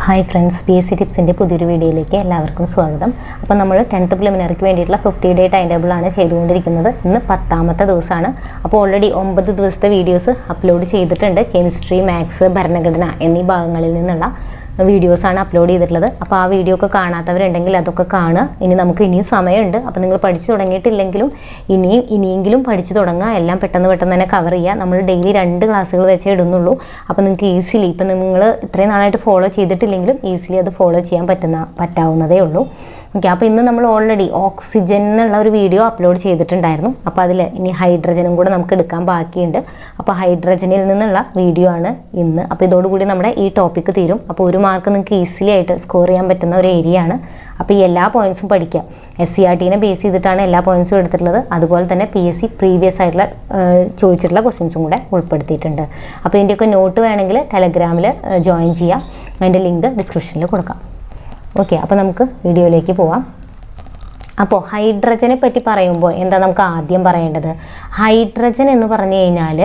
Hi friends, PSC ടിപ്സിൻ്റെ പുതിയൊരു വീഡിയോയിലേക്ക് എല്ലാവർക്കും സ്വാഗതം. അപ്പോൾ നമ്മൾ 10th പ്രിലിമിനറിക്ക് വേണ്ടിയിട്ടുള്ള 50 ഡേ ടൈം ടേബിളാണ് ചെയ്തുകൊണ്ടിരിക്കുന്നത്. ഇന്ന് 10ാമത്തെ ദിവസമാണ്. അപ്പോൾ ഓൾറെഡി 9 ദിവസത്തെ വീഡിയോസ് അപ്ലോഡ് ചെയ്തിട്ടുണ്ട്. കെമിസ്ട്രി, മാത്സ്, ഭരണഘടന എന്നീ ഭാഗങ്ങളിൽ നിന്നുള്ള വീഡിയോസാണ് അപ്ലോഡ് ചെയ്തിട്ടുള്ളത്. അപ്പോൾ ആ വീഡിയോ ഒക്കെ കാണാത്തവരുണ്ടെങ്കിൽ അതൊക്കെ കാണുക. ഇനി ഇനിയും സമയമുണ്ട്. അപ്പോൾ നിങ്ങൾ പഠിച്ചു തുടങ്ങിയിട്ടില്ലെങ്കിലും ഇനിയെങ്കിലും പഠിച്ചു തുടങ്ങുക. എല്ലാം പെട്ടെന്ന് തന്നെ കവർ ചെയ്യുക. നമ്മൾ ഡെയിലി 2 ക്ലാസ്സുകൾ വെച്ചേ ഇടുന്നുള്ളൂ. അപ്പോൾ നിങ്ങൾക്ക് ഈസിലി ഇപ്പം നിങ്ങൾ ഇത്രയും നാളായിട്ട് ഫോളോ ചെയ്തിട്ടില്ലെങ്കിലും ഈസിലി അത് ഫോളോ ചെയ്യാൻ പറ്റാവുന്നതേ ഉള്ളൂ. ഓക്കെ, അപ്പോൾ ഇന്ന് നമ്മൾ ഓൾറെഡി ഓക്സിജൻ എന്നുള്ള ഒരു വീഡിയോ അപ്ലോഡ് ചെയ്തിട്ടുണ്ടായിരുന്നു. അപ്പോൾ അതിൽ ഇനി ഹൈഡ്രജനും കൂടെ നമുക്ക് എടുക്കാൻ ബാക്കിയുണ്ട്. അപ്പോൾ ഹൈഡ്രജനിൽ നിന്നുള്ള വീഡിയോ ആണ് ഇന്ന്. അപ്പോൾ ഇതോടുകൂടി നമ്മുടെ ഈ ടോപ്പിക്ക് തീരും. അപ്പോൾ 1 മാർക്ക് നിങ്ങൾക്ക് ഈസിലി ആയിട്ട് സ്കോർ ചെയ്യാൻ പറ്റുന്ന ഒരു ഏരിയ ആണ്. അപ്പോൾ ഈ എല്ലാ പോയിൻറ്സും പഠിക്കുക. SCRT ബേസ് ചെയ്തിട്ടാണ് എല്ലാ പോയിൻറ്സും എടുത്തിട്ടുള്ളത്. അതുപോലെ തന്നെ PSC പ്രീവിയസ് ആയിട്ടുള്ള ചോദിച്ചിട്ടുള്ള ക്വസ്റ്റ്യൻസും കൂടെ ഉൾപ്പെടുത്തിയിട്ടുണ്ട്. അപ്പോൾ ഇതിൻ്റെയൊക്കെ നോട്ട് വേണമെങ്കിൽ ടെലഗ്രാമിൽ ജോയിൻ ചെയ്യാം. അതിൻ്റെ ലിങ്ക് ഡിസ്ക്രിപ്ഷനിൽ കൊടുക്കാം. ഓക്കെ, അപ്പോൾ നമുക്ക് വീഡിയോയിലേക്ക് പോവാം. അപ്പോൾ ഹൈഡ്രജനെ പറ്റി പറയുമ്പോൾ എന്താ നമുക്ക് ആദ്യം പറയേണ്ടത്? ഹൈഡ്രജൻ എന്ന് പറഞ്ഞു കഴിഞ്ഞാൽ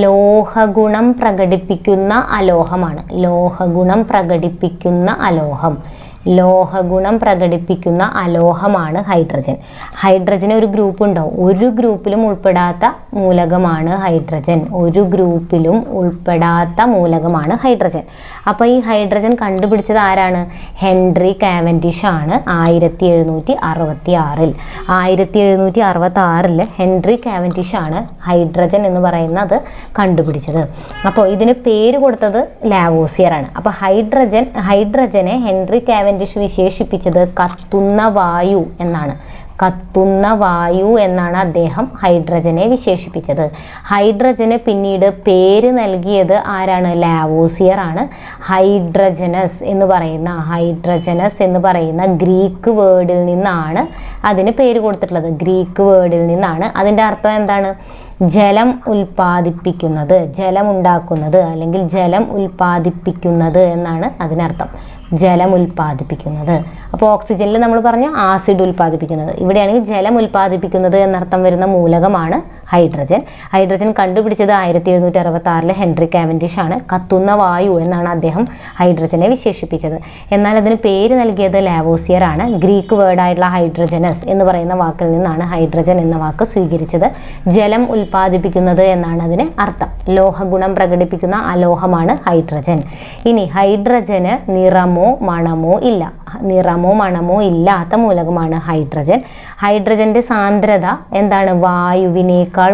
ലോഹഗുണം പ്രകടിപ്പിക്കുന്ന അലോഹമാണ്. ലോഹഗുണം പ്രകടിപ്പിക്കുന്ന അലോഹമാണ് ഹൈഡ്രജൻ. ഹൈഡ്രജന് ഒരു ഗ്രൂപ്പ് ഉണ്ടാവും. ഒരു ഗ്രൂപ്പിലും ഉൾപ്പെടാത്ത മൂലകമാണ് ഹൈഡ്രജൻ. അപ്പോൾ ഈ ഹൈഡ്രജൻ കണ്ടുപിടിച്ചത് ആരാണ്? ഹെൻറി കാവൻഡിഷ് ആണ്. 1766 ഹെൻറി കാവൻഡിഷ് ആണ് ഹൈഡ്രജൻ എന്ന് പറയുന്നത് കണ്ടുപിടിച്ചത്. അപ്പോൾ ഇതിന് പേര് കൊടുത്തത് ലാവോസിയർ ആണ്. അപ്പോൾ ഹൈഡ്രജനെ ഹെൻറി കാവൻഡിഷ് വിശേഷിപ്പിച്ചത് കത്തുന്ന വായു എന്നാണ് അദ്ദേഹം ഹൈഡ്രജനെ വിശേഷിപ്പിച്ചത്. ഹൈഡ്രജന് പിന്നീട് പേര് നൽകിയത് ആരാണ്? ലാവോസിയർ ആണ്. ഹൈഡ്രജനസ് എന്ന് പറയുന്ന ഗ്രീക്ക് വേർഡിൽ നിന്നാണ് അതിന് പേര് കൊടുത്തിട്ടുള്ളത്. അതിൻ്റെ അർത്ഥം എന്താണ്? ജലം ഉൽപ്പാദിപ്പിക്കുന്നത്, ജലം ഉണ്ടാക്കുന്നത്, അല്ലെങ്കിൽ ജലം ഉൽപ്പാദിപ്പിക്കുന്നത് എന്നാണ് അതിനർത്ഥം. ജലം ഉൽപ്പാദിപ്പിക്കുന്നത്. അപ്പോൾ ഓക്സിജനിൽ നമ്മൾ പറഞ്ഞു ആസിഡ് ഉൽപ്പാദിപ്പിക്കുന്നത്. ഇവിടെയാണെങ്കിൽ ജലം ഉൽപ്പാദിപ്പിക്കുന്നത് എന്നർത്ഥം വരുന്ന മൂലകമാണ് ഹൈഡ്രജൻ കണ്ടുപിടിച്ചത് 1766 ഹെൻറി കാവൻഡിഷ് ആണ്. കത്തുന്ന വായു എന്നാണ് അദ്ദേഹം ഹൈഡ്രജനെ വിശേഷിപ്പിച്ചത്. എന്നാൽ അതിന് പേര് നൽകിയത് ലാവോസിയർ ആണ്. ഗ്രീക്ക് വേർഡായിട്ടുള്ള ഹൈഡ്രജനസ് എന്ന് പറയുന്ന വാക്കിൽ നിന്നാണ് ഹൈഡ്രജൻ എന്ന വാക്ക് സ്വീകരിച്ചത്. ജലം ഉൽപ്പാദിപ്പിക്കുന്നത് എന്നാണ് അതിന് അർത്ഥം. ലോഹഗുണം പ്രകടിപ്പിക്കുന്ന അലോഹമാണ് ഹൈഡ്രജൻ. ഇനി ഹൈഡ്രജന് നിറമോ മണമോ ഇല്ലാത്ത മൂലകമാണ് ഹൈഡ്രജൻ. ഹൈഡ്രജന്റെ സാന്ദ്രത എന്താണ്? വായുവിനേക്കാൾ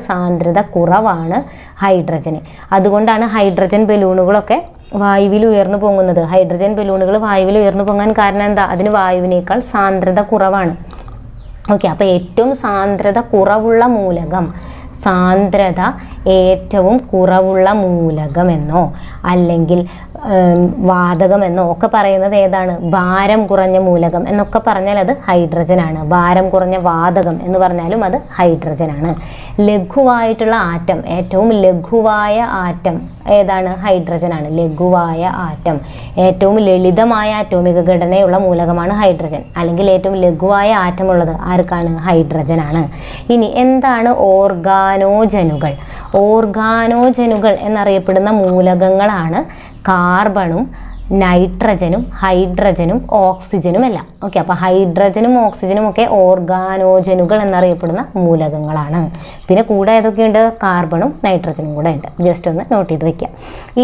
സാന്ദ്രത കുറവാണ് ഹൈഡ്രജന്. അതുകൊണ്ടാണ് ഹൈഡ്രജൻ ബലൂണുകളൊക്കെ വായുവിൽ ഉയർന്നു പൊങ്ങുന്നത്. ഹൈഡ്രജൻ ബലൂണുകൾ വായുവിൽ ഉയർന്നു പൊങ്ങാൻ കാരണം എന്താ? അതിന് വായുവിനേക്കാൾ സാന്ദ്രത കുറവാണ്. ഓക്കെ, അപ്പോൾ ഏറ്റവും സാന്ദ്രത കുറവുള്ള മൂലകമെന്നോ അല്ലെങ്കിൽ വാതകമെന്നോ ഒക്കെ പറയുന്നത് ഏതാണ്? ഭാരം കുറഞ്ഞ മൂലകം എന്നൊക്കെ പറഞ്ഞാൽ അത് ഹൈഡ്രജനാണ്. ഭാരം കുറഞ്ഞ വാതകം എന്ന് പറഞ്ഞാലും അത് ഹൈഡ്രജനാണ്. ലഘുവായിട്ടുള്ള ആറ്റം, ഏറ്റവും ലഘുവായ ആറ്റം ഏതാണ്? ഹൈഡ്രജനാണ്. ഏറ്റവും ലളിതമായ ആറ്റോമിക ഘടനയുള്ള മൂലകമാണ് ഹൈഡ്രജൻ. അല്ലെങ്കിൽ ഏറ്റവും ലഘുവായ ആറ്റമുള്ളത് ആർക്കാണ്? ഹൈഡ്രജനാണ്. ഇനി എന്താണ് ഓർഗാനോജനുകൾ എന്നറിയപ്പെടുന്ന മൂലകങ്ങളാണ് കാർബണും നൈട്രജനും ഹൈഡ്രജനും ഓക്സിജനും എല്ലാം. ഓക്കെ, അപ്പോൾ ഹൈഡ്രജനും ഓക്സിജനും ഒക്കെ ഓർഗാനോജനുകൾ എന്നറിയപ്പെടുന്ന മൂലകങ്ങളാണ്. പിന്നെ കൂടെ ഏതൊക്കെയുണ്ട്? കാർബണും നൈട്രജനും കൂടെ ഉണ്ട്. ജസ്റ്റ് ഒന്ന് നോട്ട് ചെയ്ത് വെക്കാം.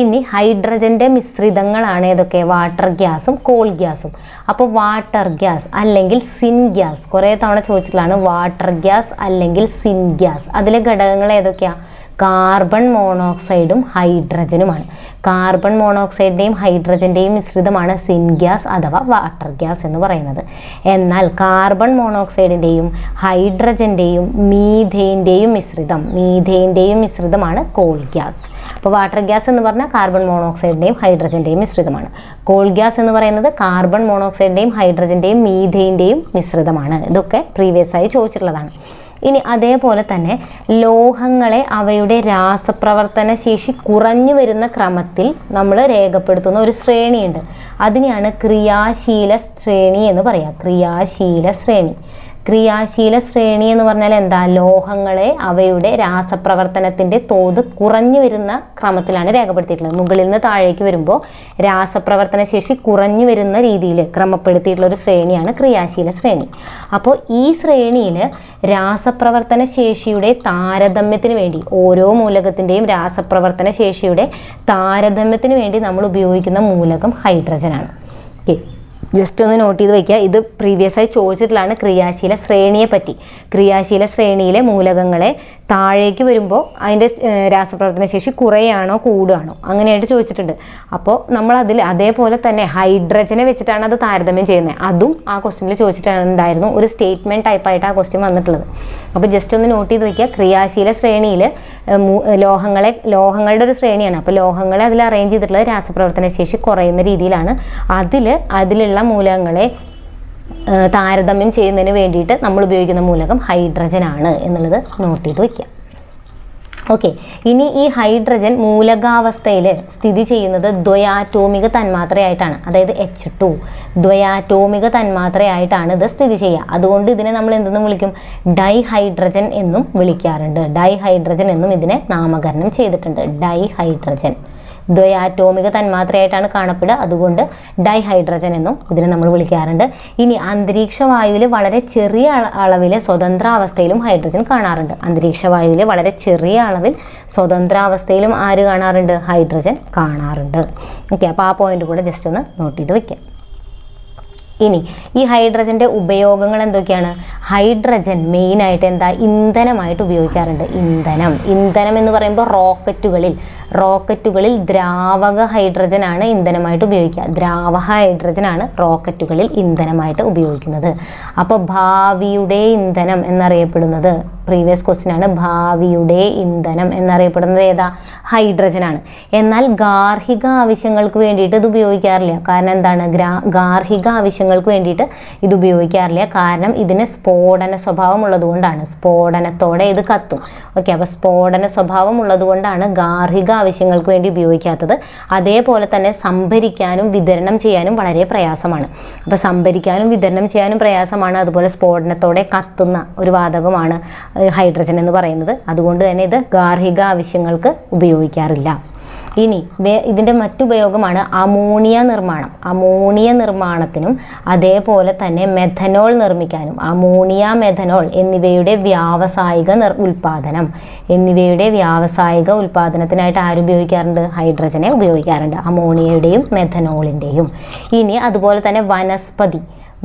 ഇനി ഹൈഡ്രജന്റെ മിശ്രിതങ്ങളാണ് ഏതൊക്കെ? വാട്ടർ ഗ്യാസും കോൾ ഗ്യാസും. അപ്പോൾ വാട്ടർ ഗ്യാസ് അല്ലെങ്കിൽ സിൻ ഗ്യാസ് കുറേ തവണ ചോദിച്ചിട്ടുള്ളതാണ്. വാട്ടർ ഗ്യാസ് അല്ലെങ്കിൽ സിൻ ഗ്യാസ്, അതിലെ ഘടകങ്ങൾ ഏതൊക്കെയാണ്? കാർബൺ മോണോക്സൈഡും ഹൈഡ്രജനുമാണ്. കാർബൺ മോണോക്സൈഡിൻ്റെയും ഹൈഡ്രജൻ്റെയും മിശ്രിതമാണ് സിൻ ഗ്യാസ് അഥവാ വാട്ടർ ഗ്യാസ് എന്ന് പറയുന്നത്. എന്നാൽ കാർബൺ മോണോക്സൈഡിൻ്റെയും ഹൈഡ്രജൻ്റെയും മീഥേൻ്റെയും മിശ്രിതമാണ് കോൾ ഗ്യാസ്. അപ്പോൾ വാട്ടർ ഗ്യാസ് എന്ന് പറഞ്ഞാൽ കാർബൺ മോണോക്സൈഡിൻ്റെയും ഹൈഡ്രജൻ്റെയും മിശ്രിതമാണ്. കോൾ ഗ്യാസ് എന്ന് പറയുന്നത് കാർബൺ മോണോക്സൈഡിൻ്റെയും ഹൈഡ്രജൻ്റെയും മീഥേൻ്റെയും മിശ്രിതമാണ്. ഇതൊക്കെ പ്രീവിയസ് ആയി ചോദിച്ചിട്ടുള്ളതാണ്. ഇനി അതേപോലെ തന്നെ ലോഹങ്ങളെ അവയുടെ രാസപ്രവർത്തന ശേഷി കുറഞ്ഞു വരുന്ന ക്രമത്തിൽ നമ്മൾ രേഖപ്പെടുത്തുന്ന ഒരു ശ്രേണിയുണ്ട്. അതിനെയാണ് ക്രിയാശീല ശ്രേണി എന്ന് പറയാം. ക്രിയാശീല ശ്രേണി എന്ന് പറഞ്ഞാൽ എന്താ? ലോഹങ്ങളെ അവയുടെ രാസപ്രവർത്തനത്തിൻ്റെ തോത് കുറഞ്ഞു വരുന്ന ക്രമത്തിലാണ് രേഖപ്പെടുത്തിയിട്ടുള്ളത്. മുകളിൽ നിന്ന് താഴേക്ക് വരുമ്പോൾ രാസപ്രവർത്തന ശേഷി കുറഞ്ഞു വരുന്ന രീതിയിൽ ക്രമപ്പെടുത്തിയിട്ടുള്ള ഒരു ശ്രേണിയാണ് ക്രിയാശീല ശ്രേണി. അപ്പോൾ ഈ ശ്രേണിയിൽ രാസപ്രവർത്തന ശേഷിയുടെ താരതമ്യത്തിന് വേണ്ടി ഓരോ മൂലകത്തിൻ്റെയും രാസപ്രവർത്തന ശേഷിയുടെ താരതമ്യത്തിന് വേണ്ടി നമ്മൾ ഉപയോഗിക്കുന്ന മൂലകം ഹൈഡ്രജനാണ്. ഓക്കെ, ജസ്റ്റ് ഒന്ന് നോട്ട് ചെയ്ത് വയ്ക്കുക. ഇത് പ്രീവിയസ് ആയി ചോദിച്ചിട്ടുള്ളതാണ് ക്രിയാശീല ശ്രേണിയെ പറ്റി. ക്രിയാശീല ശ്രേണിയിലെ മൂലകങ്ങളെ താഴേക്ക് വരുമ്പോൾ അതിൻ്റെ രാസപ്രവർത്തന ശേഷി കുറയാണോ കൂടുകയാണോ അങ്ങനെയായിട്ട് ചോദിച്ചിട്ടുണ്ട്. അപ്പോൾ നമ്മൾ അതേപോലെ തന്നെ ഹൈഡ്രജനെ വെച്ചിട്ടാണ് അത് താരതമ്യം ചെയ്യുന്നത്. അതും ആ ക്വസ്റ്റ്യനിൽ ചോദിച്ചിട്ടുണ്ടായിരുന്നു. ഒരു സ്റ്റേറ്റ്മെൻറ്റ് ടൈപ്പായിട്ട് ആ ക്വസ്റ്റ്യൻ വന്നിട്ടുള്ളത്. അപ്പോൾ ജസ്റ്റ് ഒന്ന് നോട്ട് ചെയ്ത് വയ്ക്കുക. ക്രിയാശീല ശ്രേണിയിൽ ലോഹങ്ങളുടെ ഒരു ശ്രേണിയാണ്. അപ്പോൾ ലോഹങ്ങളെ അതിൽ അറേഞ്ച് ചെയ്തിട്ടുള്ളത് രാസപ്രവർത്തന ശേഷി കുറയുന്ന രീതിയിലാണ്. അതിലുള്ള മൂലകങ്ങളെ താരതമ്യം ചെയ്യുന്നതിന് വേണ്ടിയിട്ട് നമ്മൾ ഉപയോഗിക്കുന്ന മൂലകം ഹൈഡ്രജൻ ആണ് എന്നുള്ളത് നോട്ട് ചെയ്ത് വയ്ക്കുക. ഓക്കെ, ഇനി ഈ ഹൈഡ്രജൻ മൂലകാവസ്ഥയിൽ സ്ഥിതി ചെയ്യുന്നത് ദ്വയാറ്റോമിക തന്മാത്രയായിട്ടാണ്. അതായത് H2 ദ്വയാറ്റോമിക തന്മാത്രയായിട്ടാണ് ഇത് സ്ഥിതി ചെയ്യുക. അതുകൊണ്ട് ഇതിനെ നമ്മൾ എന്തെന്ന് വിളിക്കും? ഡൈഹൈഡ്രജൻ എന്നും വിളിക്കാറുണ്ട്. ഡൈഹൈഡ്രജൻ എന്നും ഇതിനെ നാമകരണം ചെയ്തിട്ടുണ്ട്. ഡൈഹൈഡ്രജൻ ദ്വയാറ്റോമിക തന്മാത്രയായിട്ടാണ് കാണപ്പെടുക. അതുകൊണ്ട് ഡൈഹൈഡ്രജൻ എന്നും ഇതിനെ നമ്മൾ വിളിക്കാറുണ്ട്. ഇനി അന്തരീക്ഷ വായുവിൽ വളരെ ചെറിയ അളവിൽ സ്വതന്ത്രാവസ്ഥയിലും ഹൈഡ്രജൻ കാണാറുണ്ട്. അന്തരീക്ഷ വായുവിൽ വളരെ ചെറിയ അളവിൽ സ്വതന്ത്രാവസ്ഥയിലും ആര് കാണാറുണ്ട്? ഹൈഡ്രജൻ കാണാറുണ്ട്. ഓക്കെ, അപ്പോൾ ആ പോയിന്റ് കൂടെ ജസ്റ്റ് ഒന്ന് നോട്ട് ചെയ്ത് വയ്ക്കാം. ഇനി ഈ ഹൈഡ്രജൻ്റെ ഉപയോഗങ്ങൾ എന്തൊക്കെയാണ്? ഹൈഡ്രജൻ മെയിനായിട്ട് എന്താ? ഇന്ധനമായിട്ട് ഉപയോഗിക്കാറുണ്ട്. ഇന്ധനം എന്ന് പറയുമ്പോൾ റോക്കറ്റുകളിൽ ദ്രാവക ഹൈഡ്രജനാണ് ഇന്ധനമായിട്ട് ഉപയോഗിക്കുക. ദ്രാവക ഹൈഡ്രജനാണ് റോക്കറ്റുകളിൽ ഇന്ധനമായിട്ട് ഉപയോഗിക്കുന്നത്. അപ്പോൾ ഭാവിയുടെ ഇന്ധനം എന്നറിയപ്പെടുന്നത്, പ്രീവിയസ് ക്വസ്റ്റ്യൻ ആണ്, ഭാവിയുടെ ഇന്ധനം എന്നറിയപ്പെടുന്നത് ഏതാ? ഹൈഡ്രജനാണ്. എന്നാൽ ഗാർഹിക ആവശ്യങ്ങൾക്ക് വേണ്ടിയിട്ട് ഇത് ഉപയോഗിക്കാറില്ല. കാരണം എന്താണ്? ഗാർഹിക ആവശ്യങ്ങൾക്ക് വേണ്ടിയിട്ട് ഇത് ഉപയോഗിക്കാറില്ല. കാരണം ഇതിന് സ്ഫോടന സ്വഭാവം ഉള്ളതുകൊണ്ടാണ്. സ്ഫോടനത്തോടെ ഇത് കത്തും. ഓക്കെ, അപ്പോൾ സ്ഫോടന സ്വഭാവം ഉള്ളതുകൊണ്ടാണ് ഗാർഹിക ആവശ്യങ്ങൾക്ക് വേണ്ടി ഉപയോഗിക്കാത്തത്. അതേപോലെ തന്നെ സംഭരിക്കാനും വിതരണം ചെയ്യാനും വളരെ പ്രയാസമാണ്. അപ്പോൾ സംഭരിക്കാനും വിതരണം ചെയ്യാനും പ്രയാസമാണ്. അതുപോലെ സ്ഫോടനത്തോടെ കത്തുന്ന ഒരു വാതകമാണ് ഹൈഡ്രജൻ എന്ന് പറയുന്നത്. അതുകൊണ്ട് തന്നെ ഇത് ഗാർഹിക ആവശ്യങ്ങൾക്ക് ഉപയോഗിക്കാറില്ല. ഇനി ഇതിൻ്റെ മറ്റുപയോഗമാണ് അമോണിയ നിർമ്മാണം. അമോണിയ നിർമ്മാണത്തിനും അതേപോലെ തന്നെ മെഥനോൾ നിർമ്മിക്കാനും, അമോണിയ, മെഥനോൾ എന്നിവയുടെ വ്യാവസായിക ഉൽപ്പാദനത്തിനായിട്ട് ആരുപയോഗിക്കാറുണ്ട്? ഹൈഡ്രജനെ ഉപയോഗിക്കാറുണ്ട്, അമോണിയയുടെയും മെഥനോളിൻ്റെയും. ഇനി അതുപോലെ തന്നെ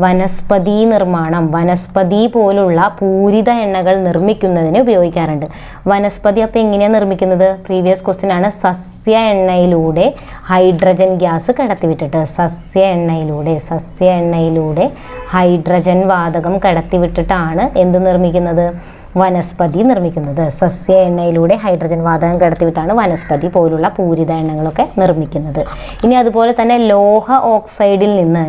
വനസ്പതി നിർമ്മാണം, വനസ്പതി പോലുള്ള പൂരിത എണ്ണകൾ നിർമ്മിക്കുന്നതിന് ഉപയോഗിക്കാറുണ്ട്. വനസ്പതി അപ്പോൾ എങ്ങനെയാണ് നിർമ്മിക്കുന്നത്? പ്രീവിയസ് ക്വസ്റ്റ്യൻ ആണ്. സസ്യ എണ്ണയിലൂടെ ഹൈഡ്രജൻ ഗ്യാസ് കടത്തിവിട്ടിട്ട്, സസ്യ എണ്ണയിലൂടെ ഹൈഡ്രജൻ വാതകം കടത്തിവിട്ടിട്ടാണ് എന്ത് നിർമ്മിക്കുന്നത്? വനസ്പതി നിർമ്മിക്കുന്നത്. സസ്യ എണ്ണയിലൂടെ ഹൈഡ്രജൻ വാതകം കടത്തിവിട്ടാണ് വനസ്പതി പോലുള്ള പൂരിത എണ്ണകളൊക്കെ നിർമ്മിക്കുന്നത്. ഇനി അതുപോലെ തന്നെ ലോഹ ഓക്സൈഡിൽ നിന്ന്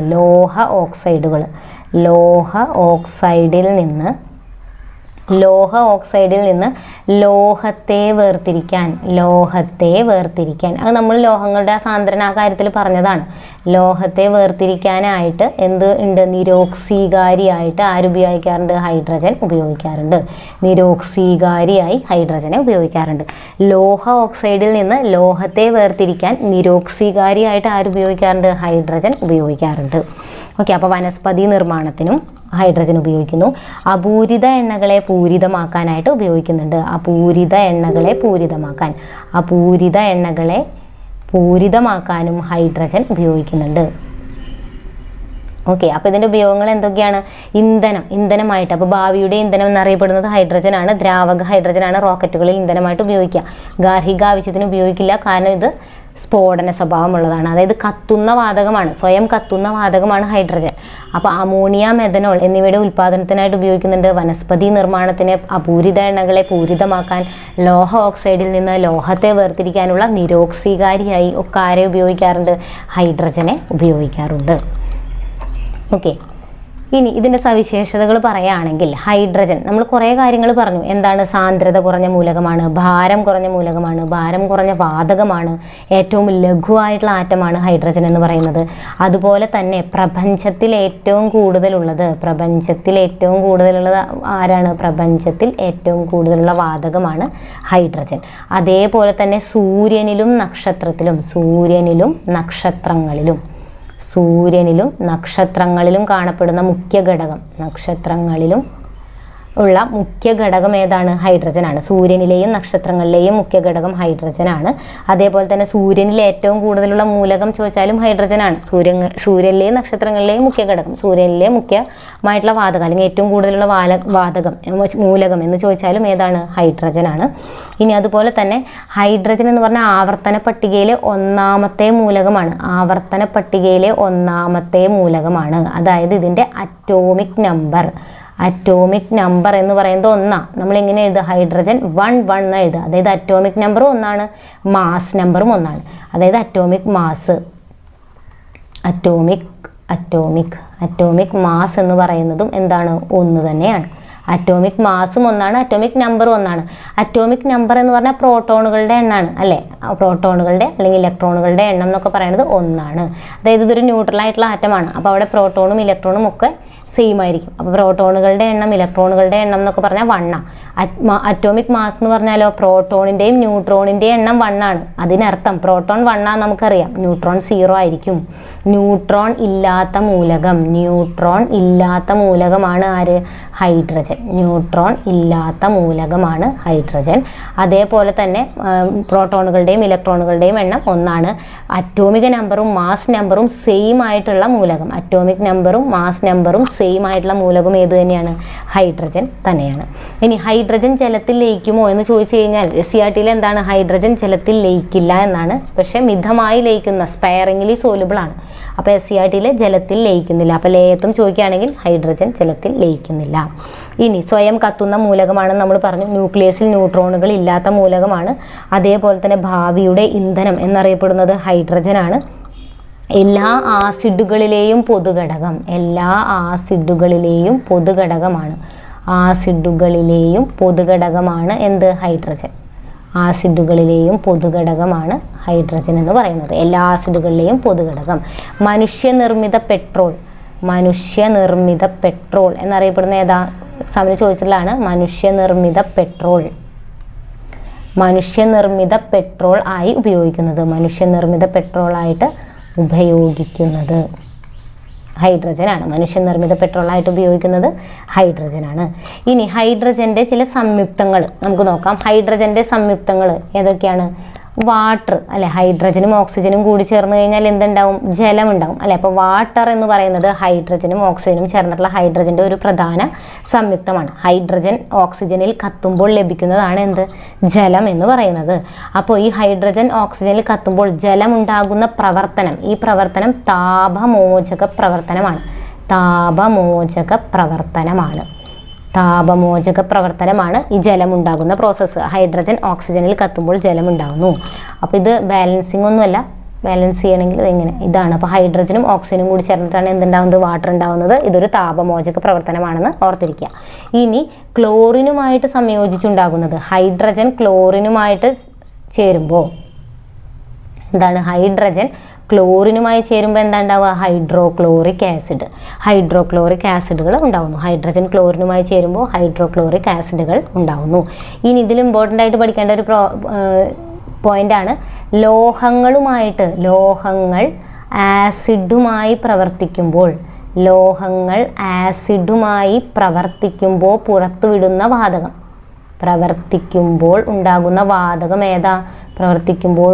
ലോഹത്തെ വേർതിരിക്കാൻ അത് നമ്മൾ ലോഹങ്ങളുടെ സാന്ദ്രന ആ കാര്യത്തിൽ പറഞ്ഞതാണ്. ലോഹത്തെ വേർതിരിക്കാനായിട്ട് എന്ത് ഉണ്ട്? നിരോക്സീകാരിയായിട്ട് ആരുപയോഗിക്കാറുണ്ട്? ഹൈഡ്രജൻ ഉപയോഗിക്കാറുണ്ട്. നിരോക്സീകാരിയായി ഹൈഡ്രജനെ ഉപയോഗിക്കാറുണ്ട്. ലോഹ ഓക്സൈഡിൽ നിന്ന് ലോഹത്തെ വേർതിരിക്കാൻ നിരോക്സീകാരിയായിട്ട് ആരുപയോഗിക്കാറുണ്ട്? ഹൈഡ്രജൻ ഉപയോഗിക്കാറുണ്ട്. ഓക്കെ, അപ്പോൾ വനസ്പതി നിർമ്മാണത്തിനും ഹൈഡ്രജൻ ഉപയോഗിക്കുന്നു. അപൂരിത എണ്ണകളെ പൂരിതമാക്കാനായിട്ട് ഉപയോഗിക്കുന്നുണ്ട്. അപൂരിത എണ്ണകളെ പൂരിതമാക്കാനും ഹൈഡ്രജൻ ഉപയോഗിക്കുന്നുണ്ട്. ഓക്കെ, അപ്പോൾ ഇതിൻ്റെ ഉപയോഗങ്ങൾ എന്തൊക്കെയാണ്? ഇന്ധനമായിട്ട്, അപ്പോൾ ഭാവിയുടെ ഇന്ധനം എന്നറിയപ്പെടുന്നത് ഹൈഡ്രജനാണ്. ദ്രാവക ഹൈഡ്രജനാണ് റോക്കറ്റുകളിൽ ഇന്ധനമായിട്ട് ഉപയോഗിക്കുക. ഗാർഹിക ആവശ്യത്തിന് ഉപയോഗിക്കില്ല. കാരണം ഇത് സ്ഫോടന സ്വഭാവമുള്ളതാണ്. അതായത് കത്തുന്ന വാതകമാണ്, സ്വയം കത്തുന്ന വാതകമാണ് ഹൈഡ്രജൻ. അപ്പോൾ അമോണിയ, മെഥനോൾ എന്നിവയുടെ ഉൽപ്പാദനത്തിനായിട്ട് ഉപയോഗിക്കുന്നുണ്ട്. വനസ്പതി നിർമ്മാണത്തിന്, അപൂരിത എണ്ണകളെ പൂരിതമാക്കാൻ, ലോഹ ഓക്സൈഡിൽ നിന്ന് ലോഹത്തെ വേർതിരിക്കാനുള്ള നിരോക്സീകാരിയായി ഒക്കെ ആരെ ഉപയോഗിക്കാറുണ്ട്? ഹൈഡ്രജനെ ഉപയോഗിക്കാറുണ്ട്. ഓക്കെ, ഇനി ഇതിൻ്റെ സവിശേഷതകൾ പറയുകയാണെങ്കിൽ ഹൈഡ്രജൻ നമ്മൾ കുറേ കാര്യങ്ങൾ പറഞ്ഞു. എന്താണ്? സാന്ദ്രത കുറഞ്ഞ മൂലകമാണ്, ഭാരം കുറഞ്ഞ മൂലകമാണ്, ഭാരം കുറഞ്ഞ വാതകമാണ്, ഏറ്റവും ലഘുവായിട്ടുള്ള ആറ്റമാണ് ഹൈഡ്രജൻ എന്ന് പറയുന്നത്. അതുപോലെ തന്നെ പ്രപഞ്ചത്തിൽ ഏറ്റവും കൂടുതലുള്ളത് ആരാണ്? പ്രപഞ്ചത്തിൽ ഏറ്റവും കൂടുതലുള്ള വാതകമാണ് ഹൈഡ്രജൻ. അതേപോലെ തന്നെ സൂര്യനിലും നക്ഷത്രങ്ങളിലും കാണപ്പെടുന്ന മുഖ്യ ഘടകം ഏതാണ്? ഹൈഡ്രജനാണ്. സൂര്യനിലെയും നക്ഷത്രങ്ങളിലെയും മുഖ്യ ഘടകം ഹൈഡ്രജനാണ്. അതേപോലെ തന്നെ സൂര്യനിൽ ഏറ്റവും കൂടുതലുള്ള മൂലകം ചോദിച്ചാലും ഹൈഡ്രജനാണ്. സൂര്യനിലെയും നക്ഷത്രങ്ങളിലെയും മുഖ്യ ഘടകം, സൂര്യനിലെ മുഖ്യമായിട്ടുള്ള വാതകം അല്ലെങ്കിൽ ഏറ്റവും കൂടുതലുള്ള മൂലകം എന്ന് ചോദിച്ചാലും ഏതാണ്? ഹൈഡ്രജനാണ്. ഇനി അതുപോലെ തന്നെ ഹൈഡ്രജൻ എന്ന് പറഞ്ഞാൽ ആവർത്തന പട്ടികയിലെ ഒന്നാമത്തെ മൂലകമാണ്. അതായത് ഇതിൻ്റെ അറ്റോമിക് നമ്പർ എന്ന് പറയുന്നത് 1. നമ്മൾ എങ്ങനെ എഴുതുക? ഹൈഡ്രജൻ 1 എന്ന് എഴുതുക. അതായത് അറ്റോമിക് നമ്പർ 1, മാസ് നമ്പറും 1. അതായത് അറ്റോമിക് മാസ് എന്ന് പറയുന്നതും എന്താണ്? 1 തന്നെയാണ്. അറ്റോമിക് മാസും 1, അറ്റോമിക് നമ്പറും 1. അറ്റോമിക് നമ്പർ എന്ന് പറഞ്ഞാൽ പ്രോട്ടോണുകളുടെ എണ്ണമാണ് അല്ലേ? പ്രോട്ടോണുകളുടെ അല്ലെങ്കിൽ ഇലക്ട്രോണുകളുടെ എണ്ണം എന്നൊക്കെ പറയുന്നത് 1. അതായത് ഇതൊരു ന്യൂട്രലായിട്ടുള്ള ആറ്റമാണ്. അപ്പോൾ അവിടെ പ്രോട്ടോണും ഇലക്ട്രോണും ഒക്കെ സെയിം ആയിരിക്കും. അപ്പോൾ പ്രോട്ടോണുകളുടെ എണ്ണം ഇലക്ട്രോണുകളുടെ എണ്ണം എന്നൊക്കെ പറഞ്ഞാൽ 1. അറ്റോമിക് മാസ് എന്ന് പറഞ്ഞാലോ പ്രോട്ടോണിൻ്റെയും ന്യൂട്രോണിൻ്റെയും എണ്ണം 1. അതിനർത്ഥം പ്രോട്ടോൺ 1 നമുക്കറിയാം, ന്യൂട്രോൺ 0 ആയിരിക്കും. ന്യൂട്രോൺ ഇല്ലാത്ത മൂലകമാണ് ആര്? ഹൈഡ്രജൻ. അതേപോലെ തന്നെ പ്രോട്ടോണുകളുടെയും ഇലക്ട്രോണുകളുടെയും എണ്ണം 1. അറ്റോമിക നമ്പറും മാസ് നമ്പറും സെയിം ആയിട്ടുള്ള മൂലകം, മൂലകം ഏത് തന്നെയാണ്? ഹൈഡ്രജൻ തന്നെയാണ്. ഇനി ഹൈഡ്രജൻ ജലത്തിൽ ലയിക്കുമോ എന്ന് ചോദിച്ചു കഴിഞ്ഞാൽ SCERT-യിൽ എന്താണ്? ഹൈഡ്രജൻ ജലത്തിൽ ലയിക്കില്ല എന്നാണ്. പക്ഷെ മിതമായി ലയിക്കുന്ന, സ്പെയറിംഗ്ലി സോലുബിൾ ആണ്. അപ്പോൾ SCERT-യിൽ ജലത്തിൽ ലയിക്കുന്നില്ല. അപ്പോൾ ലേയത്വം ചോദിക്കുകയാണെങ്കിൽ ഹൈഡ്രജൻ ജലത്തിൽ ലയിക്കുന്നില്ല. ഇനി സ്വയം കത്തുന്ന മൂലകമാണെന്ന് നമ്മൾ പറഞ്ഞു. ന്യൂക്ലിയസിൽ ന്യൂട്രോണുകൾ ഇല്ലാത്ത മൂലകമാണ്. അതേപോലെ തന്നെ ഭാവിയുടെ ഇന്ധനം എന്നറിയപ്പെടുന്നത് ഹൈഡ്രജനാണ്. എല്ലാ ആസിഡുകളിലെയും പൊതുഘടകമാണ് എന്ത്? ഹൈഡ്രജൻ. ഹൈഡ്രജൻ എന്ന് പറയുന്നത് എല്ലാ ആസിഡുകളിലെയും പൊതുഘടകം. മനുഷ്യനിർമ്മിത പെട്രോൾ എന്നറിയപ്പെടുന്ന ഏതാ? എക്സാമിന് ചോദിച്ചിട്ടുള്ളതാണ്. മനുഷ്യനിർമ്മിത പെട്രോൾ ആയി ഉപയോഗിക്കുന്നത്, ഹൈഡ്രജനാണ്. മനുഷ്യനിർമ്മിത പെട്രോളായിട്ട് ഉപയോഗിക്കുന്നത് ഹൈഡ്രജനാണ്. ഇനി ഹൈഡ്രജൻ്റെ ചില സംയുക്തങ്ങൾ നമുക്ക് നോക്കാം. ഹൈഡ്രജൻ്റെ സംയുക്തങ്ങൾ ഏതൊക്കെയാണ്? വാട്ടർ അല്ലെ, ഹൈഡ്രജനും ഓക്സിജനും കൂടി ചേർന്ന് കഴിഞ്ഞാൽ എന്തുണ്ടാവും? ജലം ഉണ്ടാവും അല്ലെ. അപ്പോൾ വാട്ടർ എന്ന് പറയുന്നത് ഹൈഡ്രജനും ഓക്സിജനും ചേർന്നിട്ടുള്ള ഹൈഡ്രജൻ്റെ ഒരു പ്രധാന സംയുക്തമാണ്. ഹൈഡ്രജൻ ഓക്സിജനിൽ കത്തുമ്പോൾ ലഭിക്കുന്നതാണ് എന്ത്? ജലം എന്ന് പറയുന്നത്. അപ്പോൾ ഈ ഹൈഡ്രജൻ ഓക്സിജനിൽ കത്തുമ്പോൾ ജലം ഉണ്ടാകുന്ന പ്രവർത്തനം, ഈ പ്രവർത്തനം താപമോചക പ്രവർത്തനമാണ് ഈ ജലമുണ്ടാകുന്ന പ്രോസസ്സ്. ഹൈഡ്രജൻ ഓക്സിജനിൽ കത്തുമ്പോൾ ജലമുണ്ടാകുന്നു. അപ്പോൾ ഇത് ബാലൻസിങ് ഒന്നുമല്ല, ബാലൻസ് ചെയ്യണമെങ്കിൽ ഇതാണ്. അപ്പോൾ ഹൈഡ്രജനും ഓക്സിജനും കൂടി ചേർന്നിട്ടാണ് എന്തുണ്ടാകുന്നത്? വാട്ടർ ഉണ്ടാകുന്നത്. ഇതൊരു താപമോചക പ്രവർത്തനമാണെന്ന് ഓർത്തിരിക്കുക. ഇനി ക്ലോറിനുമായിട്ട് സംയോജിച്ചുണ്ടാകുന്നത്, ഹൈഡ്രജൻ ക്ലോറിനുമായിട്ട് ചേരുമ്പോൾ എന്താണ്? ഹൈഡ്രജൻ ക്ലോറിനുമായി ചേരുമ്പോൾ എന്താ ഉണ്ടാവുക? ഹൈഡ്രോക്ലോറിക് ആസിഡുകൾ ഉണ്ടാകുന്നു. ഹൈഡ്രജൻ ക്ലോറിനുമായി ചേരുമ്പോൾ ഹൈഡ്രോക്ലോറിക് ആസിഡുകൾ ഉണ്ടാകുന്നു. ഇനി ഇതിൽ ഇമ്പോർട്ടൻ്റ് ആയിട്ട് പഠിക്കേണ്ട ഒരു പോയിൻ്റാണ് ലോഹങ്ങൾ ആസിഡുമായി പ്രവർത്തിക്കുമ്പോൾ പുറത്തുവിടുന്ന വാതകം,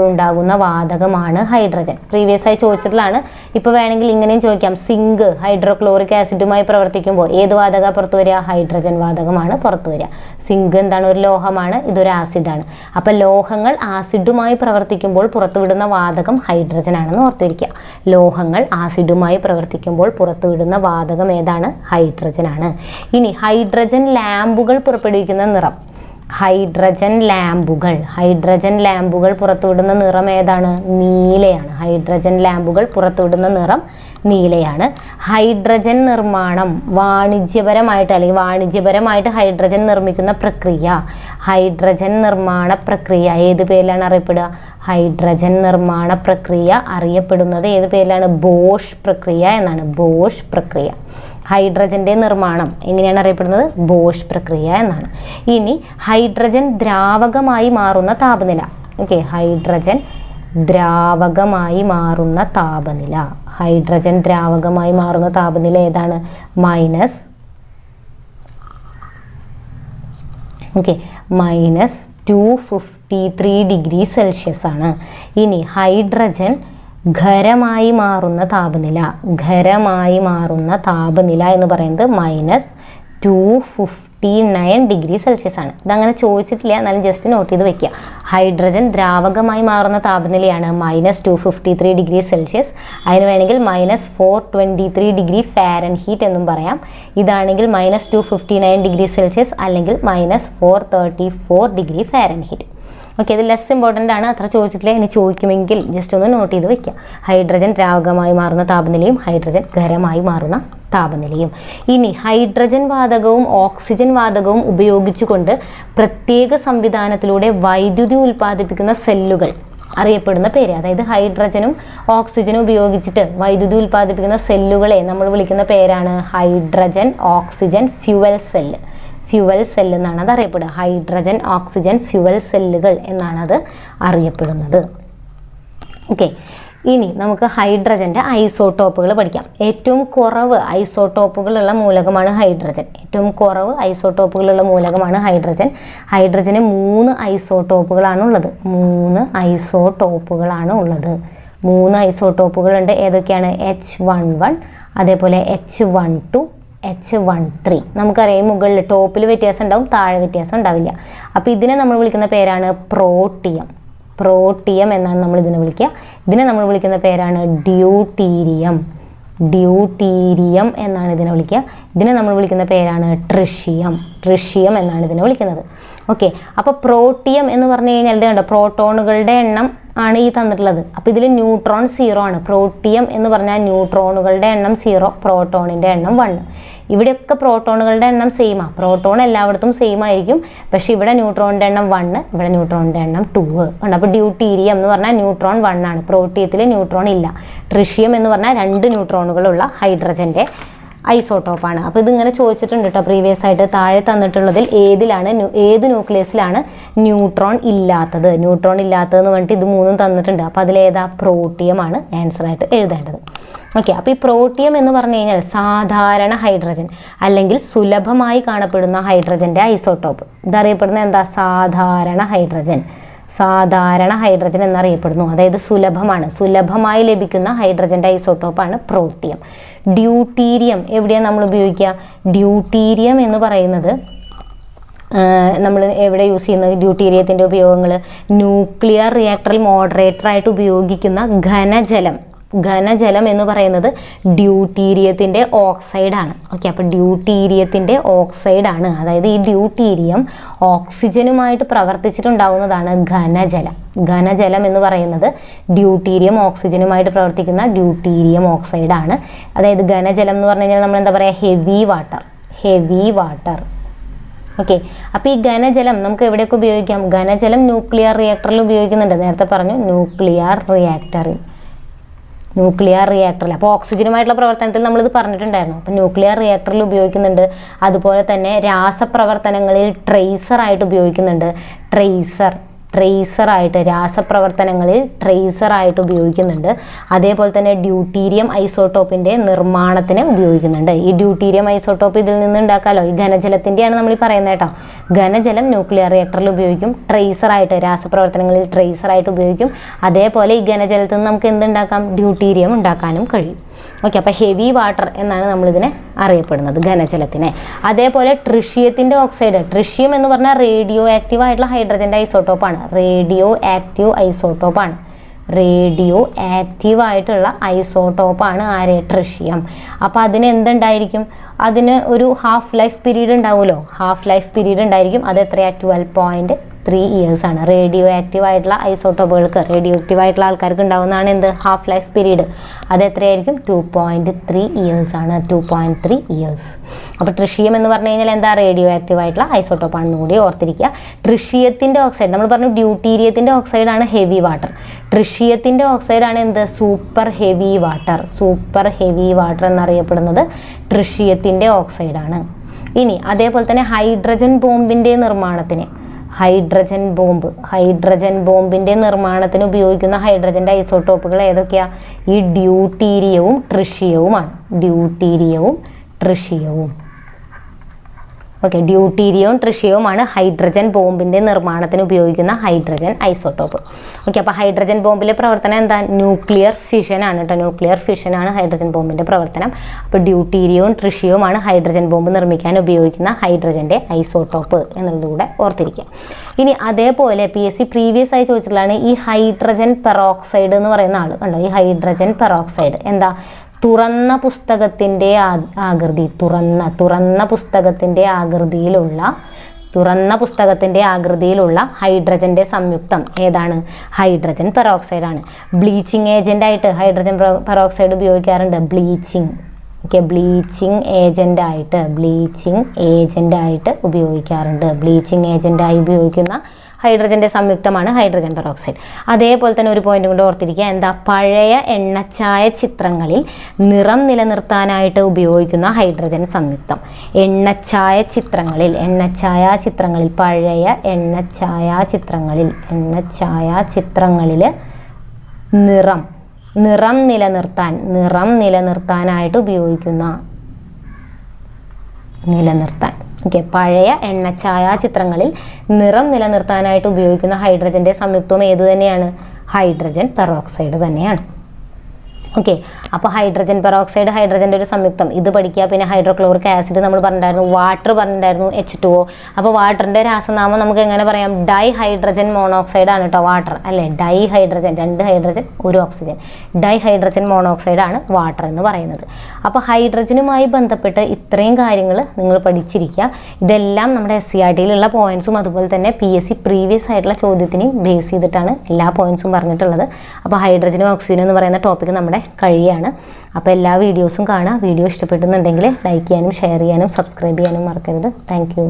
ഉണ്ടാകുന്ന വാതകമാണ് ഹൈഡ്രജൻ. പ്രീവിയസ് ആയി ചോദിച്ചിട്ടുള്ളതാണ്. ഇപ്പോൾ വേണമെങ്കിൽ ഇങ്ങനെയും ചോദിക്കാം. സിങ്ക് ഹൈഡ്രോക്ലോറിക് ആസിഡുമായി പ്രവർത്തിക്കുമ്പോൾ ഏത് വാതക പുറത്തു വരിക? ഹൈഡ്രജൻ വാതകമാണ് പുറത്തു വരിക. സിങ്ക് എന്താണ്? ഒരു ലോഹമാണ്, ഇതൊരു ആസിഡാണ്. അപ്പോൾ ലോഹങ്ങൾ ആസിഡുമായി പ്രവർത്തിക്കുമ്പോൾ പുറത്തുവിടുന്ന വാതകം ഹൈഡ്രജൻ ആണെന്ന് ഓർത്തിരിക്കുക. ലോഹങ്ങൾ ആസിഡുമായി പ്രവർത്തിക്കുമ്പോൾ പുറത്തുവിടുന്ന വാതകം ഏതാണ്? ഹൈഡ്രജൻ ആണ്. ഇനി ഹൈഡ്രജൻ ലാമ്പുകൾ പുറപ്പെടുവിക്കുന്ന നിറം, ഹൈഡ്രജൻ ലാമ്പുകൾ പുറത്തുവിടുന്ന നിറം ഏതാണ്? നീലയാണ്. ഹൈഡ്രജൻ ലാമ്പുകൾ പുറത്തുവിടുന്ന നിറം നീലയാണ്. ഹൈഡ്രജൻ നിർമ്മാണം വാണിജ്യപരമായിട്ട് ഹൈഡ്രജൻ നിർമ്മിക്കുന്ന പ്രക്രിയ, ഹൈഡ്രജൻ നിർമ്മാണ പ്രക്രിയ ഏത് പേരിലാണ് അറിയപ്പെടുക? ഹൈഡ്രജൻ നിർമ്മാണ പ്രക്രിയ അറിയപ്പെടുന്നത് ഏത് പേരിലാണ്? ബോഷ് പ്രക്രിയ എന്നാണ്. ബോഷ് പ്രക്രിയ. ഹൈഡ്രജന്റെ നിർമ്മാണം എങ്ങനെയാണ് അറിയപ്പെടുന്നത്? ബോഷ് പ്രക്രിയ എന്നാണ്. ഇനി ഹൈഡ്രജൻ ദ്രാവകമായി മാറുന്ന താപനില. ഓക്കെ, ഹൈഡ്രജൻ ദ്രാവകമായി മാറുന്ന താപനില. ഹൈഡ്രജൻ ദ്രാവകമായി മാറുന്ന താപനില ഏതാണ്? -253 ഡിഗ്രി സെൽഷ്യസ് ആണ്. ഇനി ഹൈഡ്രജൻ ഖരമായി മാറുന്ന താപനില, എന്ന് പറയുന്നത് -259 ഡിഗ്രി സെൽഷ്യസ് ആണ്. ഇതങ്ങനെ ചോദിച്ചിട്ടില്ല, എന്നാലും ജസ്റ്റ് നോട്ട് ചെയ്ത് വെക്കുക. ഹൈഡ്രജൻ ദ്രാവകമായി മാറുന്ന താപനിലയാണ് -253 ഡിഗ്രി സെൽഷ്യസ്. അതിന് വേണമെങ്കിൽ -423 ഡിഗ്രി ഫാരൻഹീറ്റ് എന്നും പറയാം. ഇതാണെങ്കിൽ -259 ഡിഗ്രി സെൽഷ്യസ് അല്ലെങ്കിൽ -434 ഡിഗ്രി ഫാരൻഹീറ്റ്. ഓക്കെ, ഇത് ലെസ് ഇമ്പോർട്ടൻ്റ് ആണ്, അത്ര ചോദിച്ചിട്ടില്ല. ഇനി ചോദിക്കുമെങ്കിൽ ജസ്റ്റ് ഒന്ന് നോട്ട് ചെയ്ത് വെക്കുക. ഹൈഡ്രജൻ ദ്രാവകമായി മാറുന്ന താപനിലയും ഹൈഡ്രജൻ ഖരമായി മാറുന്ന താപനിലയും. ഇനി ഹൈഡ്രജൻ വാതകവും ഓക്സിജൻ വാതകവും ഉപയോഗിച്ചുകൊണ്ട് പ്രത്യേക സംവിധാനത്തിലൂടെ വൈദ്യുതി ഉൽപ്പാദിപ്പിക്കുന്ന സെല്ലുകൾ അറിയപ്പെടുന്ന പേര്. അതായത് ഹൈഡ്രജനും ഓക്സിജനും ഉപയോഗിച്ചിട്ട് വൈദ്യുതി ഉൽപ്പാദിപ്പിക്കുന്ന സെല്ലുകളെ നമ്മൾ വിളിക്കുന്ന പേരാണ് hydrogen oxygen fuel cell. Fuel cell എന്നാണ് അത് അറിയപ്പെടുക. ഹൈഡ്രജൻ ഓക്സിജൻ ഫ്യൂവൽ സെല്ലുകൾ എന്നാണ് അത് അറിയപ്പെടുന്നത്. ഓക്കെ, ഇനി നമുക്ക് ഹൈഡ്രജൻ്റെ ഐസോട്ടോപ്പുകൾ പഠിക്കാം. ഏറ്റവും കുറവ് ഐസോട്ടോപ്പുകളുള്ള മൂലകമാണ് ഹൈഡ്രജൻ. ഹൈഡ്രജന് 3 ഐസോട്ടോപ്പുകളാണ് ഉള്ളത്. 3 ഐസോട്ടോപ്പുകളുണ്ട്. ഏതൊക്കെയാണ്? H11, അതേപോലെ H12, H13. നമുക്കറിയാം മുകളിൽ ടോപ്പിൽ വ്യത്യാസം ഉണ്ടാവും, താഴെ വ്യത്യാസം ഉണ്ടാവില്ല. അപ്പോൾ ഇതിനെ നമ്മൾ വിളിക്കുന്ന പേരാണ് പ്രോട്ടിയം. എന്നാണ് നമ്മൾ ഇതിനെ വിളിക്കുക. ഇതിനെ നമ്മൾ വിളിക്കുന്ന പേരാണ് ഡ്യൂട്ടീരിയം എന്നാണ് ഇതിനെ വിളിക്കുക. ഇതിനെ നമ്മൾ വിളിക്കുന്ന പേരാണ് ട്രിഷ്യം എന്നാണ് ഇതിനെ വിളിക്കുന്നത്. ഓക്കെ, അപ്പോൾ പ്രോട്ടിയം എന്ന് പറഞ്ഞു കഴിഞ്ഞാൽ ഇതുണ്ട്, പ്രോട്ടോണുകളുടെ എണ്ണം ആണ് ഈ തന്നിട്ടുള്ളത്. അപ്പോൾ ഇതിൽ ന്യൂട്രോൺ 0 ആണ്. പ്രോട്ടിയം എന്ന് പറഞ്ഞാൽ ന്യൂട്രോണുകളുടെ എണ്ണം 0, പ്രോട്ടോണിൻ്റെ എണ്ണം 1. ഇവിടെയൊക്കെ പ്രോട്ടോണുകളുടെ എണ്ണം സെയിമാണ്. പ്രോട്ടോൺ എല്ലായിടത്തും സെയിം ആയിരിക്കും. പക്ഷേ ഇവിടെ ന്യൂട്രോണിൻ്റെ എണ്ണം 1, ഇവിടെ ന്യൂട്രോണിൻ്റെ എണ്ണം 2 ഉണ്ട്. അപ്പോൾ ഡ്യൂട്ടീരിയം എന്ന് പറഞ്ഞാൽ ന്യൂട്രോൺ 1 ആണ്. പ്രോട്ടിയത്തിൽ ന്യൂട്രോൺ ഇല്ല. ട്രിഷ്യം എന്ന് പറഞ്ഞാൽ 2 ന്യൂട്രോണുകളുള്ള ഹൈഡ്രജൻ്റെ ഐസോട്ടോപ്പാണ്. അപ്പോൾ ഇതിങ്ങനെ ചോദിച്ചിട്ടുണ്ട് കേട്ടോ പ്രീവിയസ് ആയിട്ട്. താഴെ തന്നിട്ടുള്ളതിൽ ഏത് ന്യൂക്ലിയസിലാണ് ന്യൂട്രോൺ ഇല്ലാത്തതെന്ന് പറഞ്ഞിട്ട് ഇത് 3 തന്നിട്ടുണ്ട്. അപ്പോൾ അതിലേതാ? പ്രോട്ടിയമാണ് ആൻസർ ആയിട്ട് എഴുതേണ്ടത്. ഓക്കെ, അപ്പോൾ ഈ പ്രോട്ടിയം എന്ന് പറഞ്ഞു കഴിഞ്ഞാൽ സാധാരണ ഹൈഡ്രജൻ അല്ലെങ്കിൽ സുലഭമായി കാണപ്പെടുന്ന ഹൈഡ്രജൻ്റെ ഐസോട്ടോപ്പ്. ഇതറിയപ്പെടുന്ന എന്താ? സാധാരണ ഹൈഡ്രജൻ എന്നറിയപ്പെടുന്നു. അതായത് സുലഭമായി ലഭിക്കുന്ന ഹൈഡ്രജൻ്റെ ഐസോട്ടോപ്പാണ് പ്രോട്ടിയം. ഡ്യൂട്ടീരിയം എവിടെയാണ് നമ്മൾ ഉപയോഗിക്കുക? ഡ്യൂട്ടീരിയം എന്ന് പറയുന്നത് നമ്മൾ എവിടെ യൂസ് ചെയ്യുന്നത്? ഡ്യൂട്ടീരിയത്തിൻ്റെ ഉപയോഗങ്ങൾ ന്യൂക്ലിയർ റിയാക്ടറിൽ മോഡറേറ്ററായിട്ട് ഉപയോഗിക്കുന്ന ഘനജലം എന്ന് പറയുന്നത് ഡ്യൂട്ടീരിയത്തിൻ്റെ ഓക്സൈഡാണ്. ഓക്കെ, അപ്പോൾ ഡ്യൂട്ടീരിയത്തിൻ്റെ ഓക്സൈഡാണ്. അതായത് ഈ ഡ്യൂട്ടീരിയം ഓക്സിജനുമായിട്ട് പ്രവർത്തിച്ചിട്ടുണ്ടാവുന്നതാണ് ഘനജലം എന്ന് പറയുന്നത് ഡ്യൂട്ടീരിയം ഓക്സിജനുമായിട്ട് പ്രവർത്തിക്കുന്ന ഡ്യൂട്ടീരിയം ഓക്സൈഡാണ്. അതായത് ഘനജലം എന്ന് പറഞ്ഞു കഴിഞ്ഞാൽ നമ്മൾ എന്താ പറയുക? Heavy water. ഓക്കെ, അപ്പോൾ ഈ ഘനജലം നമുക്ക് എവിടെയൊക്കെ ഉപയോഗിക്കാം? ഘനജലം ന്യൂക്ലിയർ റിയാക്ടറിൽ ഉപയോഗിക്കുന്നുണ്ട്. നേരത്തെ പറഞ്ഞു ന്യൂക്ലിയർ റിയാക്ടറിൽ. അപ്പോൾ ഓക്സിജനുമായിട്ടുള്ള പ്രവർത്തനത്തിൽ നമ്മളിത് പറഞ്ഞിട്ടുണ്ടായിരുന്നു. അപ്പോൾ ന്യൂക്ലിയർ റിയാക്ടറിൽ ഉപയോഗിക്കുന്നുണ്ട്. അതുപോലെ തന്നെ രാസപ്രവർത്തനങ്ങളിൽ ട്രേസറായിട്ട് ഉപയോഗിക്കുന്നുണ്ട്. രാസപ്രവർത്തനങ്ങളിൽ ട്രേസറായിട്ട് ഉപയോഗിക്കുന്നുണ്ട്. അതേപോലെ തന്നെ ഡ്യൂട്ടീരിയം ഐസോട്ടോപ്പിൻ്റെ നിർമ്മാണത്തിന് ഉപയോഗിക്കുന്നുണ്ട്. ഈ ഡ്യൂട്ടീരിയം ഐസോട്ടോപ്പ് ഇതിൽ നിന്ന് ഉണ്ടാക്കാമല്ലോ. ഈ ഘനജലത്തിൻ്റെയാണ് നമ്മൾ ഈ പറയുന്നത് കേട്ടോ. ഘനജലം ന്യൂക്ലിയർ റിയാക്ടറിൽ ഉപയോഗിക്കും. രാസപ്രവർത്തനങ്ങളിൽ ട്രേസറായിട്ട് ഉപയോഗിക്കും. അതേപോലെ ഈ ഘനജലത്തിൽ നിന്ന് നമുക്ക് എന്തുണ്ടാക്കാം? ഡ്യൂട്ടീരിയം ഉണ്ടാക്കാനും കഴിയും. ഓക്കെ, അപ്പോൾ ഹെവി വാട്ടർ എന്നാണ് നമ്മളിതിനെ അറിയപ്പെടുന്നത്, ഘനജലത്തിനെ. അതേപോലെ ട്രിഷ്യത്തിൻ്റെ ഓക്സൈഡ്. ട്രിഷ്യം എന്ന് പറഞ്ഞാൽ റേഡിയോ ആക്റ്റീവ് ആയിട്ടുള്ള ഹൈഡ്രജൻ്റെ ഐസോട്ടോപ്പാണ്. റേഡിയോ ആക്റ്റീവ് ആയിട്ടുള്ള ഐസോട്ടോപ്പാണ് ആര്? ട്രിഷ്യം. അപ്പോൾ അതിന് എന്തുണ്ടായിരിക്കും? അതിന് ഒരു ഹാഫ് ലൈഫ് പീരീഡ് ഉണ്ടാവുമല്ലോ. അത് എത്രയാണ്? 2.3 ഇയേഴ്സ് ആണ്. റേഡിയോ ആക്റ്റീവ് ആയിട്ടുള്ള ഐസോട്ടോപ്പുകൾക്ക്, റേഡിയോ ആക്റ്റീവ് ആയിട്ടുള്ള ആൾക്കാർക്ക് ഉണ്ടാവുന്നതാണ് എന്ത് ഹാഫ് ലൈഫ് പീരീഡ്. അത് എത്രയായിരിക്കും? 2.3 ഇയേഴ്സ് ആണ്. 2.3 ഇയേഴ്സ്. അപ്പോൾ ട്രിഷിയം എന്ന് പറഞ്ഞു കഴിഞ്ഞാൽ എന്താ? റേഡിയോ ആക്റ്റീവ് ആയിട്ടുള്ള ഐസോട്ടോപ്പ് ആണെന്ന് കൂടി ഓർത്തിരിക്കുക. ട്രിഷിയത്തിൻ്റെ ഓക്സൈഡ്, നമ്മൾ പറഞ്ഞു ഡ്യൂട്ടീരിയത്തിൻ്റെ ഓക്സൈഡാണ് ഹെവി വാട്ടർ. ട്രിഷിയത്തിൻ്റെ ഓക്സൈഡാണ് എന്ത്? Super heavy water. Super heavy water എന്നറിയപ്പെടുന്നത് ട്രിഷിയത്തിൻ്റെ ഓക്സൈഡാണ്. ഇനി അതേപോലെ തന്നെ ഹൈഡ്രജൻ ബോംബിൻ്റെ നിർമ്മാണത്തിന്, ഹൈഡ്രജൻ ബോംബിൻ്റെ നിർമ്മാണത്തിന് ഉപയോഗിക്കുന്ന ഹൈഡ്രജൻ്റെ ഐസോട്ടോപ്പുകൾ ഏതൊക്കെയാണ്? ഈ ഡ്യൂട്ടീരിയവും ട്രിഷിയവുമാണ്. ഡ്യൂട്ടീരിയവും ട്രിഷിയവും. ഓക്കെ, ഡ്യൂട്ടീരിയവും ട്രിഷിയവുമാണ് ഹൈഡ്രജൻ ബോംബിൻ്റെ നിർമ്മാണത്തിന് ഉപയോഗിക്കുന്ന ഹൈഡ്രജൻ ഐസോട്ടോപ്പ്. ഓക്കെ, അപ്പോൾ ഹൈഡ്രജൻ ബോംബിലെ പ്രവർത്തനം എന്താ? ന്യൂക്ലിയർ ഫിഷൻ ആണ് കേട്ടോ. ന്യൂക്ലിയർ ഫിഷൻ ആണ് ഹൈഡ്രജൻ ബോംബിൻ്റെ പ്രവർത്തനം. അപ്പോൾ ഡ്യൂട്ടീരിയവും ട്രിഷിയവുമാണ് ഹൈഡ്രജൻ ബോംബ് നിർമ്മിക്കാൻ ഉപയോഗിക്കുന്ന ഹൈഡ്രജൻ്റെ ഐസോട്ടോപ്പ് എന്നുള്ളതുകൂടെ ഓർത്തിരിക്കുക. ഇനി അതേപോലെ PSC പ്രീവിയസ് ആയി ചോദിച്ചിട്ടുള്ളതാണ് ഈ ഹൈഡ്രജൻ പെറോക്സൈഡ് എന്ന് പറയുന്ന ആൾ കണ്ടോ. ഈ ഹൈഡ്രജൻ പെറോക്സൈഡ് എന്താ? തുറന്ന പുസ്തകത്തിൻ്റെ ആകൃതി, തുറന്ന പുസ്തകത്തിൻ്റെ ആകൃതിയിലുള്ള ഹൈഡ്രജൻ്റെ സംയുക്തം ഏതാണ്? ഹൈഡ്രജൻ പെറോക്സൈഡാണ്. ബ്ലീച്ചിങ് ഏജൻ്റായിട്ട് ഹൈഡ്രജൻ പെറോക്സൈഡ് ഉപയോഗിക്കാറുണ്ട്. ബ്ലീച്ചിങ് ഏജൻ്റായിട്ട് ഉപയോഗിക്കാറുണ്ട്. ബ്ലീച്ചിങ് ഏജൻ്റായി ഉപയോഗിക്കുന്ന ഹൈഡ്രജൻ്റെ സംയുക്തമാണ് ഹൈഡ്രജൻ പെറോക്സൈഡ്. അതേപോലെ തന്നെ ഒരു പോയിന്റ് കൊണ്ട് ഓർത്തിരിക്കുക, എന്താ? പഴയ എണ്ണച്ചായ ചിത്രങ്ങളിൽ നിറം നിലനിർത്താനായിട്ട് ഉപയോഗിക്കുന്ന ഹൈഡ്രജൻ സംയുക്തം. എണ്ണച്ചായ ചിത്രങ്ങളിൽ പഴയ എണ്ണച്ചായ ചിത്രങ്ങളിൽ നിറം നിലനിർത്താനായിട്ട് ഉപയോഗിക്കുന്ന ഓക്കെ, പഴയ എണ്ണച്ചായ ചിത്രങ്ങളിൽ നിറം നിലനിർത്താനായിട്ട് ഉപയോഗിക്കുന്ന ഹൈഡ്രജൻ്റെ സംയുക്തം ഏത് തന്നെയാണ്? ഹൈഡ്രജൻ പെറോക്സൈഡ് തന്നെയാണ്. ഓക്കെ, അപ്പോൾ ഹൈഡ്രജൻ പെറോക്സൈഡ് ഹൈഡ്രജൻ്റെ ഒരു സംയുക്തം ഇത് പഠിക്കുക. പിന്നെ ഹൈഡ്രോക്ലോറിക് ആസിഡ് നമ്മൾ പറഞ്ഞിട്ടുണ്ടായിരുന്നു, വാട്ടർ പറഞ്ഞിട്ടുണ്ടായിരുന്നു, H2O. അപ്പോൾ വാട്ടറിൻ്റെ രാസനാമം നമുക്ക് എങ്ങനെ പറയാം? ഡൈ ഹൈഡ്രജൻ മോണോക്സൈഡ് ആണ് കേട്ടോ വാട്ടർ, അല്ലേ? Dihydrogen, 2 hydrogen 1 oxygen, dihydrogen monoxide ആണ് വാട്ടർ എന്ന് പറയുന്നത്. അപ്പോൾ ഹൈഡ്രജനുമായി ബന്ധപ്പെട്ട് ഇത്രയും കാര്യങ്ങൾ നിങ്ങൾ പഠിച്ചിരിക്കുക. ഇതെല്ലാം നമ്മുടെ SCERTയിലുള്ള പോയിന്റ്സും അതുപോലെ തന്നെ PSC പ്രീവിയസ് ആയിട്ടുള്ള ചോദ്യത്തിനെയും ബേസ് ചെയ്തിട്ടാണ് എല്ലാ പോയിന്റ്സും പറഞ്ഞിട്ടുള്ളത്. അപ്പോൾ ഹൈഡ്രജനും ഓക്സിജനും എന്ന് പറയുന്ന ടോപ്പിക്ക് നമ്മുടെ കഴിയാണ്. അപ്പോൾ എല്ലാ വീഡിയോസും കാണുക. വീഡിയോ ഇഷ്ടപ്പെടുന്നുണ്ടെങ്കിൽ ലൈക്ക് ചെയ്യാനും ഷെയർ ചെയ്യാനും സബ്സ്ക്രൈബ് ചെയ്യാനും മറക്കരുത്. Thank you.